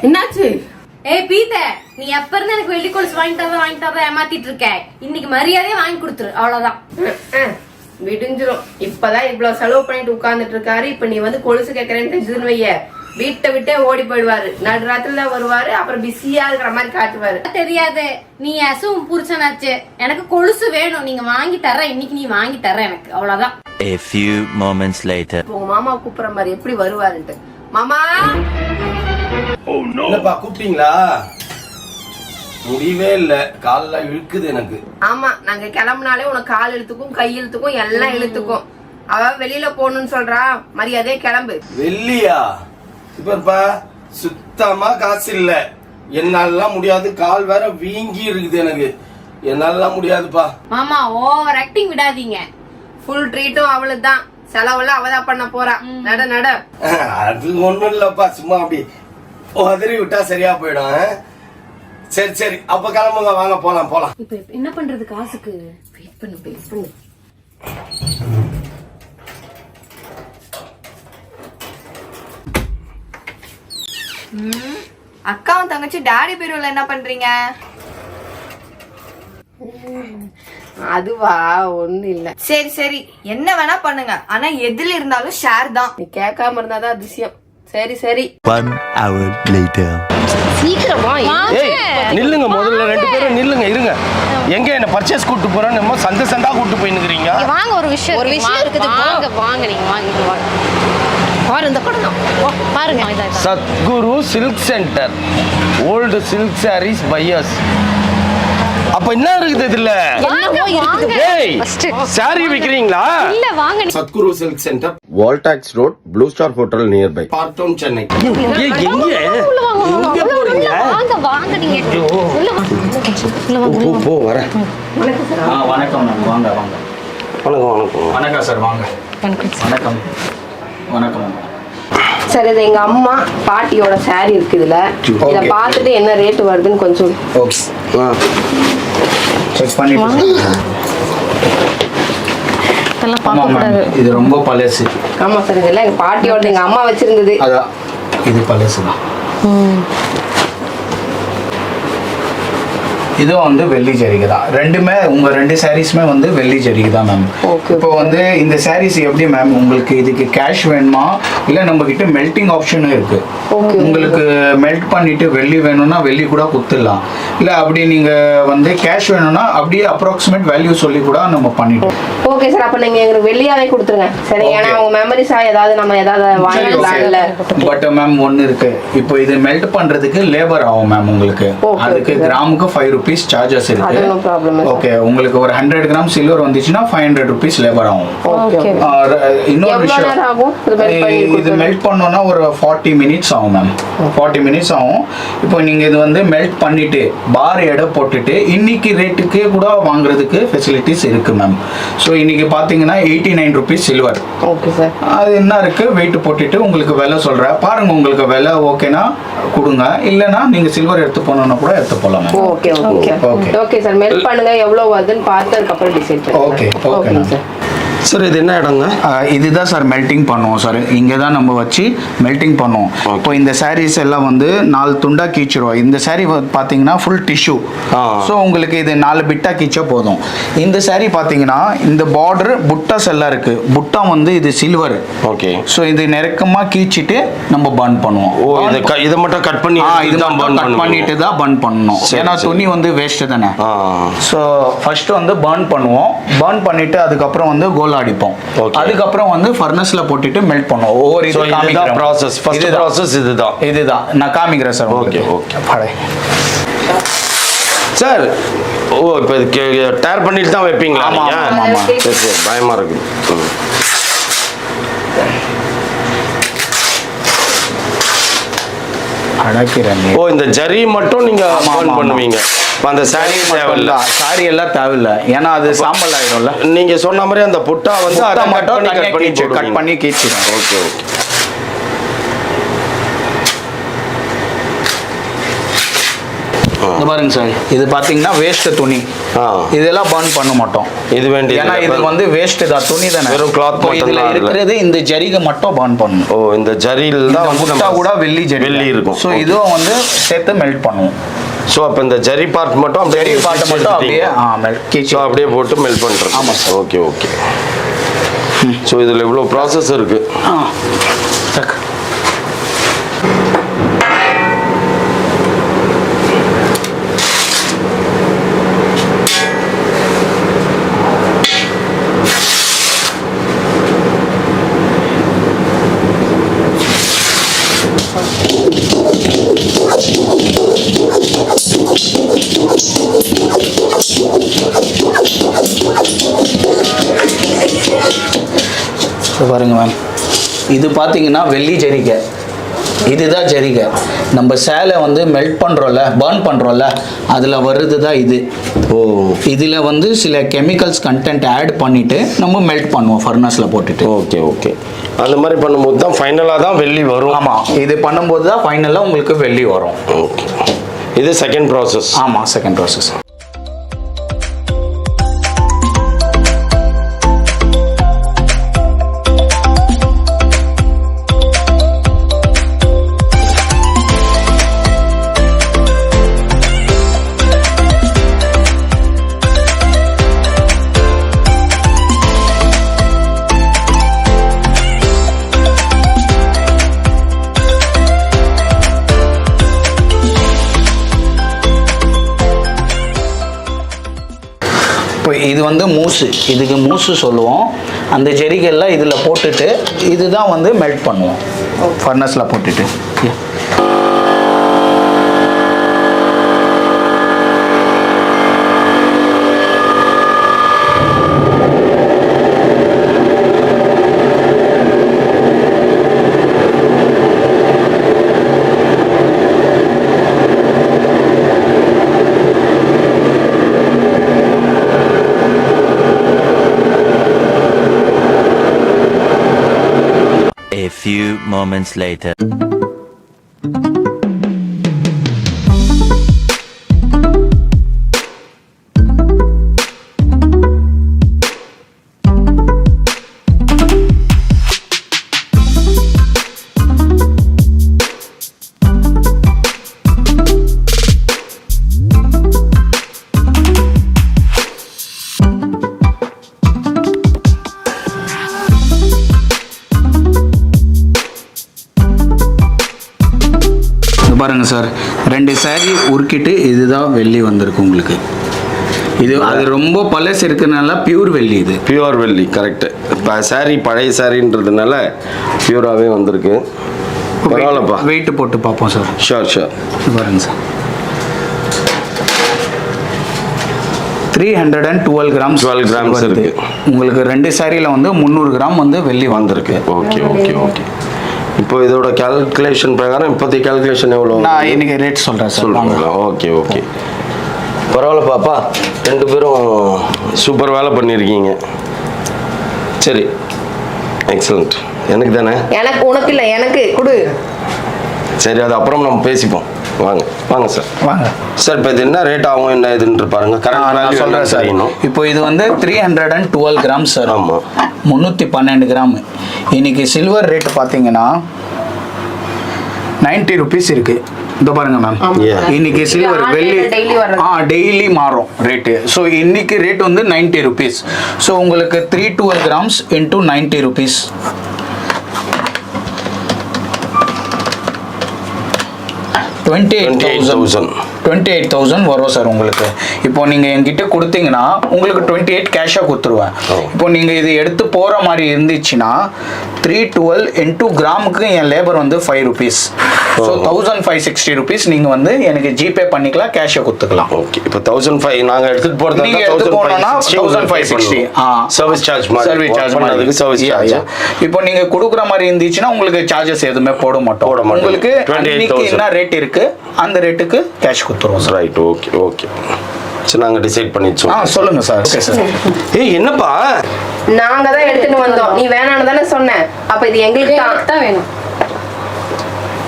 என்னாச்சு? ஏய் பீத்த, நீ எப்ப இருந்து எனக்கு வெள்ளி கொலுசு வாங்கிட்டாத ஏமாத்திட்டு இருக்க. இன்னைக்கு மரியாதையா வாங்கி கொடுத்துரு, அவ்வளவுதான். விடிஞ்சிரும். இப்பதான் இவ்வளவு செலவு பண்ணிட்டு உட்கார்ந்துட்டு இருக்காரு. இப்ப நீ வந்து கொலுசு கேக்குறேன்னு தெரிஞ்சதுன்னு வைய, வீட்டை விட்டே ஓடி போயிடுவாரு. நடுராத்திரில வருவாரு, அப்புறம் பிஸியா இருக்கிற மாதிரி காட்டுவாரு. தெரியாது, நீ அசுவும் புருஷனாச்சு. எனக்கு கொலுசு வேணும், நீங்க வாங்கி தர. இன்னைக்கு நீ வாங்கி தர எனக்கு, அவ்வளவுதான். A few moments later. உங்க மாமா கூப்பிடுற மாதிரி எப்படி வருவாருன்ட்டு. மாமா என்னப்பா கூப்பிட்டீங்களா? முடியவே இல்ல, காலெல்லாம் இழுக்குது எனக்கு. ஆமா, நாங்க கிளம்புனாலே உனக்கு கால் இழுத்துக்கும் கை இழுத்துக்கும் எல்லாம் இழுத்துக்கும். அவ வெளியில போகணும்னு சொல்றா, மரியாதையே கிளம்பு. வெள்ளியா? இப்பப்பா சுத்தமா காசு இல்ல, என்னாலலாம் முடியாது. கால் வேற வீங்கி இருக்குது எனக்கு, என்னாலலாம் முடியாதுப்பா. மாமா ஓவர் ஆக்டிங் விடாதீங்க. ஃபுல் ட்ரீட்டும் அவளுதான், செலவெல்லாம் அவதான் பண்ண போறா. நட நட. அது ஒண்ணும் இல்லப்பா, சும்மா அப்படி உதறி விட்டா சரியா போயிடும். சரி சரி, அப்ப கிளம்புங்க, வாங்க போலாம் போலாம். இப்ப என்ன பண்றது காசுக்கு? வெயிட் பண்ணு. அக்காவும் தங்கச்சி டாடி பீரோல என்ன பண்றீங்க? அதுவா ஒண்ணு இல்ல. சரி சரி, என்ன வேணா பண்ணுங்க, ஆனா எதுல இருந்தாலும் ஷேர் தான். நீ கேட்காம இருந்தாதான் அதிசயம். சரி சரி. 1 hour later. சீக்கிரமா ஏய் நில்லுங்க, முதல்ல ரெண்டு பேரும் நில்லுங்க, இருங்க. எங்க என்ன பர்ச்சேஸ் கூட்டு போறேன்னு நம்ம சந்தா கூட்டு போய் நிக்கிறீங்க. வாங்க, ஒரு விஷயம் இருக்குது. வாங்க நீங்க வாங்க. பாரு இந்த படம் பாருங்க. Sadguru silk centre, old silk saris buyers. அப்ப என்ன இருக்குது இதுல? ஏய் சாரி விக்கிறீங்களா? இல்ல வாங்க. Sadguru silk centre, Wall Tax road, Blue Star hotel nearby, Park Town, Chennai. எங்க போறீங்க? வாங்க நீங்க போ வர. வணக்கம் மேம், வாங்க வாங்க. வணக்கம் வணக்கம் சார், வாங்க. வணக்கம் வணக்கம். சரி, இது எங்க அம்மா பாட்டியோட சாரி இருக்கு இதுல. இத பார்த்துட்டு என்ன ரேட் வருதுன்னு கொஞ்சம் செக் பண்ணிட்டு இதெல்லாம் பார்க்க கூடாது. இது ரொம்ப பழசு. ஆமா சார், இதெல்லாம் எங்க பாட்டியோட எங்க அம்மா வச்சிருந்தது. அதான் இது பழசு தான். இதுவும் வந்து வெள்ளி ஜரிகை தான். ரெண்டுமே உங்க ரெண்டு சாரீஸுமே வந்து வெள்ளி ஜரிகை தான் மேம். இப்போ வந்து இந்த சாரீஸ் எப்படி மேம், உங்களுக்கு இதுக்கு கேஷ் வேணுமா இல்லை நம்ம கிட்ட மெல்டிங் ஆப்ஷனும் இருக்கு. உங்களுக்கு மெல்ட் பண்ணிட்டு வெள்ளி வேணும்னா வெள்ளி கூட குத்துடலாம், இல்லை அப்படி நீங்க வந்து கேஷ் வேணும்னா அப்படியே அப்ராக்சிமேட் வேல்யூ சொல்லி கூட நம்ம பண்ணிட்டோம். ஓகே சார், அப்ப நீங்க எங்களுக்கு வெள்ளியாவே கொடுத்துருங்க. சரி, ஏன்னா அவங்க மெமரிஸா ஏதாவது நம்ம ஏதாவது வாங்கிடலாம்ல. பட் மேம் ஒன்னு இருக்கு, இப்போ இது மெல்ட் பண்றதுக்கு லேபர் ஆகும் மேம் உங்களுக்கு. அதுக்கு கிராமுக்கு 5 rupees சார்ஜஸ் இருக்கு. ஓகே, உங்களுக்கு ஒரு 100 கிராம் சில்வர் வந்துச்சுன்னா 500 rupees லேபர் ஆகும். இன்னொரு விஷயம், இது மெல்ட் பண்ணோம்னா ஒரு 40 minutes ஆகும் மேம். 40 minutes ஆகும். இப்போ நீங்க இது வந்து மெல்ட் பண்ணிட்டு பார் எடை போட்டுட்டு இன்னைக்கு ரேட்டுக்கு கூட வாங்குறதுக்கு ஃபெசிலிட்டிஸ் இருக்கு மேம். ஸோ இன்னைக்கு பாத்தீங்கன்னா 89 rupees சில்வர். ஓகே சார், அது என்ன இருக்கு வெயிட் போட்டுட்டு உங்களுக்கு விலை சொல்றேன் பாருங்க. உங்களுக்கு விலை ஓகேனா கொடுங்க, இல்லனா நீங்க சில்வர் எடுத்து போனோம்னா கூட எடுத்து போலாம். Okay okay okay sir, melt பண்ணுங்க எவ்வளவு வருதுன்னு பார்த்து அதுக்கு அப்புறம் டிசைட் பண்ணுங்க. Okay okay sir. சார் இது என்ன இடங்க? இதுதான் சார் மெல்டிங் பண்ணுவோம் சார். இங்கே தான் நம்ம வச்சு மெல்டிங் பண்ணுவோம். இப்போ இந்த சாரீஸ் எல்லாம் வந்து 4 துண்டா கீச்சிடுவோம். இந்த சாரீ பார்த்தீங்கன்னா ஃபுல் டிஷ்யூ. ஸோ உங்களுக்கு இது 4 பிட்டா கீச்சா போதும். இந்த சாரீ பார்த்தீங்கன்னா இந்த பார்டர் புட்டாஸ் எல்லாம் இருக்கு. புட்டா வந்து இது சில்வர். ஓகே. ஸோ இது நெருக்கமாக கீச்சிட்டு நம்ம பர்ன் பண்ணுவோம். ஓ, இதை மட்டும் கட் பண்ணி இது கட் பண்ணிட்டு தான் பர்ன் பண்ணணும். ஏன்னா துணி வந்து வேஸ்ட் தானே. ஸோ ஃபர்ஸ்ட் வந்து பர்ன் பண்ணுவோம். பர்ன் பண்ணிட்டு அதுக்கப்புறம் வந்து கோல் அடிப்போம். அதுக்கப்புறம் வந்து ஃபர்னஸ்ல போட்டுட்டு மெல்ட் பண்ணுவோம். ஒவ்வொரு இது காமிக்கிறேன் process. ஃபர்ஸ்ட் process இதுதான் நான் காமிக்கிறேன் சார். Okay okay sir. ஓ, இப்போ டேர் பண்ணிட்டு தான் வைப்பீங்களா நீங்க? ஆமா. சரி, பயமா இருக்கு. அடக்கிறேன். ஓ, இந்த ஜரி மட்டும் நீங்க பர்ன் பண்ணுவீங்க. அந்த சாரி தேவையில்ல, சாரி எல்லாம் தேவையில்லை, ஏன்னா அது சாம்பல் ஆயிடும்ல. நீங்க சொன்ன மாதிரி அந்த புட்டா வந்து அதை மட்டும் கட் பண்ணி கீச்சிடும். Okay okay. இந்த பாருங்க சார், இது பாத்தீங்கன்னா வேஸ்ட் துணி. இதெல்லாம் பர்ன் பண்ண மாட்டோம். இது வேண்டிய ஏன்னா இது வந்து வேஸ்ட் தான், துணி தானே, வெறும் cloth மட்டும் இதுல தான் இருக்கிறது இந்த ஜரிகை மட்டும் பர்ன் பண்ணணும். ஓ, இந்த ஜரியில் தான் வந்து முட்டா கூட வெள்ளி ஜரி வெள்ளி இருக்கும். ஸோ இதுவும் வந்து சேர்த்து மெல்ட் பண்ணுவோம். ஸோ அப்போ இந்த ஜரி பார்ட் மட்டும் அப்படியே ஜரி பார்ட் மட்டும் அப்படியே ஸோ அப்படியே போட்டு மெல்ட் பண்ணுறோம். ஆமாம் சார். Okay okay. ஸோ இதில் இவ்வளோ ப்ராசஸ் இருக்கு. பாருங்க மேம், இது பார்த்தீங்கன்னா வெள்ளி ஜரிகை, இதுதான் ஜரிகை. நம்ம சேலை வந்து மெல்ட் பண்ணுறோம்ல, பர்ன் பண்ணுறோம்ல, அதில் வர்றது தான் இது. ஓ, இதில் வந்து சில கெமிக்கல்ஸ் கண்டென்ட் ஆட் பண்ணிவிட்டு நம்ம மெல்ட் பண்ணுவோம் ஃபர்னஸில் போட்டுட்டு. Okay okay. அந்த மாதிரி பண்ணும்போது தான் ஃபைனலாக தான் வெள்ளி வரும். ஆமாம், இது பண்ணும்போது தான் ஃபைனலாக உங்களுக்கு வெள்ளி வரும். ஓகே, இது செகண்ட் ப்ராசஸ். ஆமாம், செகண்ட் ப்ராசஸ். இது வந்து மூசு, இதுக்கு மூசு சொல்லுவோம். அந்த ஜெரிகெல்லாம் இதில் போட்டுட்டு இதுதான் வந்து மெல்ட் பண்ணுவோம் ஃபர்னஸில் போட்டுட்டு. A few moments later. பாருங்க சார், 2 saree உருக்கிட்டு இதுதான் வெள்ளி வந்திருக்கு உங்களுக்கு. இது அது ரொம்ப பழசு இருக்கிறதுனால பியூர் வெள்ளி. இது பியூர் வெள்ளி, கரெக்ட். இப்போ சாரி பழைய சாரின்றதுனால பியூராகவே வந்திருக்கு. பரவாயில்லப்பா, வெயிட் போட்டு பார்ப்போம் சார். Sure sure. பாருங்க சார், 312 கிராம்ஸ் 12 கிராம்ஸ் இருக்கு. உங்களுக்கு 2 சாரியில் வந்து 300 கிராம் வந்து வெள்ளி வந்திருக்கு. Okay okay okay. இப்போ இதோட கால்குலேஷன் பிரகாரம் இப்போதைக்கு கால்குலேஷன் எவ்வளோ? நான் இன்னைக்கு ரேட் சொல்கிறேன் சார். சொல்லுங்களா? Okay okay. பரவாயில்ல பாப்பா, 2 பேரும் சூப்பர் வேலை பண்ணியிருக்கீங்க. சரி, எக்ஸலண்ட். எனக்கு தானே? எனக்கு, உனக்கு இல்லை, எனக்கு கொடு. சரி, அது அப்புறம் நம்ம பேசிப்போம். வாங்க வாங்க சார், வாங்க சார். இப்போ இது என்ன ரேட் ஆகும், என்ன இதுன்னு பாருங்க. கரெக்டாக சொல்கிறேன் சார். இப்போ இது வந்து 312 கிராம்ஸ் சார். ஆமாம், 312 கிராம். இன்னைக்கு சில்வர் ரேட் பார்த்தீங்கன்னா 90 ருபீஸ் இருக்கு. இதோ பாருங்க மேம், இன்னைக்கு சில்வர் வெள்ளி டெய்லி மாறும் ரேட்டு. ஸோ இன்னைக்கு ரேட் வந்து 90 ருபீஸ். ஸோ உங்களுக்கு 312 கிராம்ஸ் இன்டூ 90 ருபீஸ், 28,000 வரும் சார் உங்களுக்கு. இப்போ நீங்கள் என்கிட்ட கொடுத்தீங்கன்னா உங்களுக்கு 28 கேஷாக கொடுத்துருவேன். இப்போ நீங்கள் இது எடுத்து போகிற மாதிரி இருந்துச்சுன்னா 312 இன்டூ கிராமுக்கு என் லேபர் வந்து 5 ருபீஸ். ஸோ 1560 ருபீஸ் நீங்கள் வந்து எனக்கு ஜிபே பண்ணிக்கலாம், கேஷை கொடுத்துக்கலாம். ஓகே. இப்போ 1500 நாங்கள் எடுத்துகிட்டு போகிறது, நீங்கள் எடுத்து போனோம்னா 1560 சர்வீஸ் சார்ஜ் பண்ணதுக்கு சர்வீஸ் சார்ஜ். இப்போ நீங்கள் கொடுக்குற மாதிரி இருந்துச்சுன்னா உங்களுக்கு சார்ஜஸ் எதுவுமே போட மாட்டோம். உங்களுக்கு இன்னைக்கு என்ன ரேட் இருக்கு அந்த ரேட்டுக்கு கேஷ் கொடுத்துருவோம் சார். Right, okay okay. சரி, நாங்கள் டிசைட் பண்ணிச்சோம். சொல்லுங்க சார். Okay sir. ஏய், என்னப்பா, நாங்க தான் எடுத்துட்டு வந்தோம், நீ வேணான்னு தானே சொன்ன. அப்ப இது எங்களுக்கு தான் வேணும்.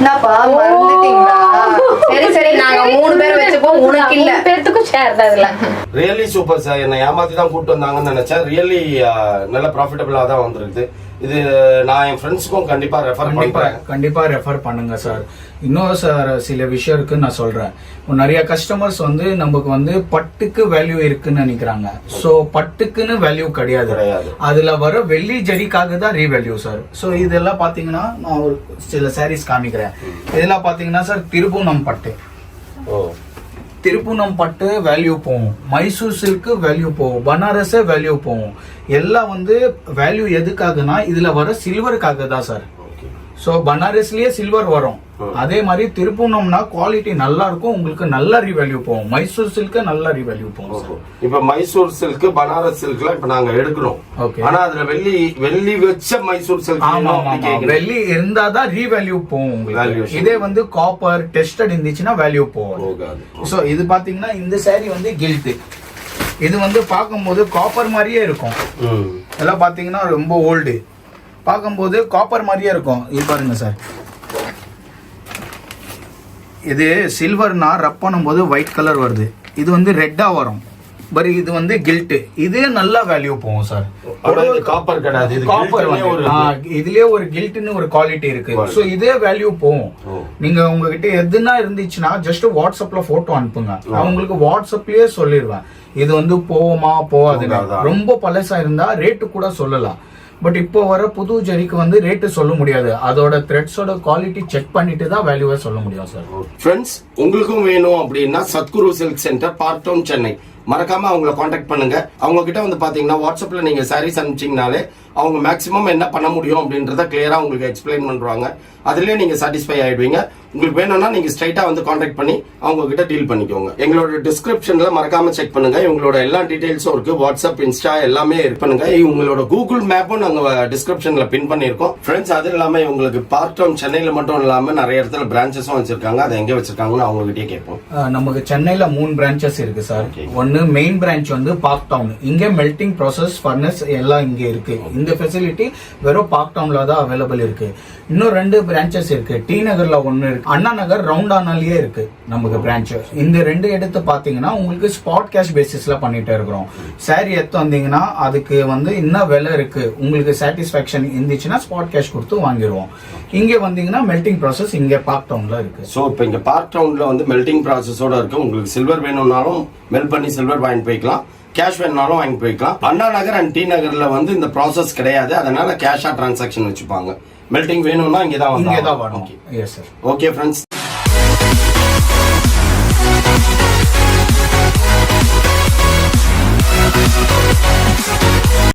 என்னப்பா மறந்துட்டீங்களா? சரி சரி நாங்க 3 பேர் வச்சுப்போம், உனக்கு இல்ல. 3 பேத்துக்கும் ஷேர் தான் இதுல. Really super sir. என்னை ஏமாத்தி தான் கூப்பிட்டு வந்தாங்கன்னு நினைச்சேன். ரியலி நல்ல ப்ராஃபிட்டபிளா தான் வந்திருக்கு. இது நான் என் ஃப்ரெண்ட்ஸ்க்கும் கண்டிப்பா ரெஃபர் பண்றேன். கண்டிப்பா ரெஃபர் பண்ணுங்க சார். இன்னொரு சார் சில விஷயம் இருக்கு நான் சொல்றேன். நிறைய கஸ்டமர்ஸ் வந்து நமக்கு வந்து பட்டுக்கு வேல்யூ இருக்குன்னு நினைக்கிறாங்க. சோ பட்டுக்குன்னு வேல்யூ கிடையாது. அதுல வர வெள்ளி ஜரிக்காக தான் ரீவேல்யூ சார். சோ இதெல்லாம் பாத்தீங்கன்னா நான் ஒரு சில சாரீஸ் காமிக்கிறேன். இதெல்லாம் பாத்தீங்கன்னா சார் திருபுவனம் பட்டு. திருப்புனம் பட்டு வேல்யூ போகும், மைசூர் சில்க் வேல்யூ போகும், பனாரஸ் வேல்யூ போகும். எல்லாம் வந்து வேல்யூ எதுக்காகனா இதுல வர சில்வருக்காக தான் சார். சோ பனாரஸ்லயே சில்வர் வரும். அதே மாதிரி திருப்புனம்னா குவாலிட்டி நல்லா இருக்கும், உங்களுக்கு நல்ல ரீவேல்யூ போகும். மைசூர் சில்க் நல்ல ரீவேல்யூ போகும். இப்ப மைசூர் சில்க் பனாரஸ் சில்க்லாம் இப்ப நாங்க எடுக்கிறோம். ஆனா அதுல வெள்ளி வச்ச மைசூர் சில்க். ஆமா வெள்ளி இருந்தாதான் ரீவேல்யூ போகும் உங்களுக்கு. இதே வந்து காப்பர் டெஸ்டட் இருந்துச்சுன்னா வேல்யூ போகும். சோ இது பாத்தீங்கன்னா இந்த சாரி வந்து கில்ட். இது வந்து பார்க்கும்போது காப்பர் மாதிரியே இருக்கும். எல்லாம் பாத்தீங்கன்னா ரொம்ப ஓல்டு, பார்க்கும்போது காப்பர் மாதிரியே இருக்கும். இது பாருங்க சார், இது சில்வர்னா ரப் பண்ணும்போது ஒயிட் கலர் வருது, இது வந்து ரெட்டா வரும். பட் இது வந்து கில்ட், இதே நல்ல வேல்யூ போகும் சார். காப்பர் கிடையாது, காப்பர் இதுலயே ஒரு கில்ட்னு ஒரு குவாலிட்டி இருக்கு. சோ இதே வேல்யூ போகும். நீங்க உங்ககிட்ட எதுனா இருந்துச்சுன்னா ஜஸ்ட் வாட்ஸ்அப்ல போட்டோ அனுப்புங்க, நான் உங்களுக்கு வாட்ஸ்அப்லயே சொல்லிடுவேன் இது வந்து போகுமா போகாதுங்க. ரொம்ப பழசா இருந்தா ரேட்டு கூட சொல்லலாம். பட் இப்போ வர புது ஜரிக்கு வந்து ரேட்டு சொல்ல முடியாது, அதோட த்ரெட்ஸோட குவாலிட்டி செக் பண்ணிட்டு தான் வேல்யூவை சொல்ல முடியும் சார். ஃப்ரெண்ட்ஸ், உங்களுக்கும் வேணும் அப்படின்னா Sadguru silk centre, Park Town, Chennai. மறக்காம அவங்களை காண்டாக்ட் பண்ணுங்க. அவங்க கிட்ட வந்து பாத்தீங்கன்னா வாட்ஸ்அப்ல நீங்க சாரீஸ் அனுப்பிச்சீங்கனாலே அவங்க மேக்ஸிமம் என்ன பண்ண முடியும் அப்படின்றத கிளியரா உங்களுக்கு எக்ஸ்பிளைன் பண்றாங்க. அதுலயே நீங்க சாட்டிஸ்ஃபை ஆயிடுவீங்க. உங்களுக்கு வேணும்னா நீங்க ஸ்ட்ரைட்டா வந்து காண்டாக்ட் பண்ணி அவங்க கிட்ட டீல் பண்ணிக்கோங்க. எங்களோட டிஸ்கிரிப்ஷன்ல மறக்காம செக் பண்ணுங்க, இவங்களோட எல்லா டீடைல்ஸும் இருக்கு. வாட்ஸ்அப், இன்ஸ்டா எல்லாமே பண்ணுங்க. இவங்களோட கூகுள் மேப்பும் நாங்க டிஸ்கிரிப்ஷன்ல பின் பண்ணிருக்கோம். ஃப்ரெண்ட்ஸ், அது இல்லாம இவங்களுக்கு பார்க் டவுன் சென்னையில மட்டும் இல்லாம நிறைய இடத்துல பிரான்ச்சஸும் வச்சிருக்காங்க. அதை எங்க வச்சிருக்காங்கன்னு அவங்க கிட்டே கேட்போம். நமக்கு சென்னையில 3 பிரான்ச்சஸ் இருக்கு சார். ஒன்னு மெயின் பிரான்ச் வந்து பார்க் டவுன், இங்க மெல்டிங் ப்ராசஸ் ஃபர்னஸ் எல்லாம் இங்க இருக்கு. இந்த ஃபெசிலிட்டி வெறும் பார்க் டவுன்ல தான் அவைலபிள் இருக்கு. இன்னும் 2 பிரான்ச்சஸ் இருக்கு. டி நகர்ல ஒன்னு இருக்கு, அண்ணா நகர் ரவுண்டானாலேயே இருக்கு நமக்கு பிரான்ச். இந்த 2 எடுத்து பாத்தீங்கன்னா உங்களுக்கு ஸ்பாட் கேஷ் பேசிஸ்ல பண்ணிட்டு இருக்கிறோம். சாரி எடுத்து வந்தீங்கன்னா அதுக்கு வந்து என்ன விலை இருக்கு உங்களுக்கு சாட்டிஸ்பாக்சன் இருந்துச்சுன்னா ஸ்பாட் கேஷ் கொடுத்து வாங்கிடுவோம். இங்க வந்தீங்கன்னா மெல்டிங் ப்ராசஸ் இங்க பார்க் டவுன்ல இருக்கு. சோ இப்போ இங்க பார்க் டவுன்ல வந்து மெல்டிங் ப்ராசஸோட இருக்கு. உங்களுக்கு சில்வர் வேணும்னாலும் மெல்ட் பண்ணி சில்வர் வாங்கி போய்க்கலாம், கேஷ் வேணும்னாலும் வாங்கி போய்க்கலாம். அண்ணா நகர் அண்ட் டி நகர்ல வந்து இந்த ப்ராசஸ் கிடையாது, அதனால கேஷா டிரான்சாக்ஷன் வச்சுப்பாங்க. மெல்டிங் வேணும்னா இங்கதான் வரும். Okay friends.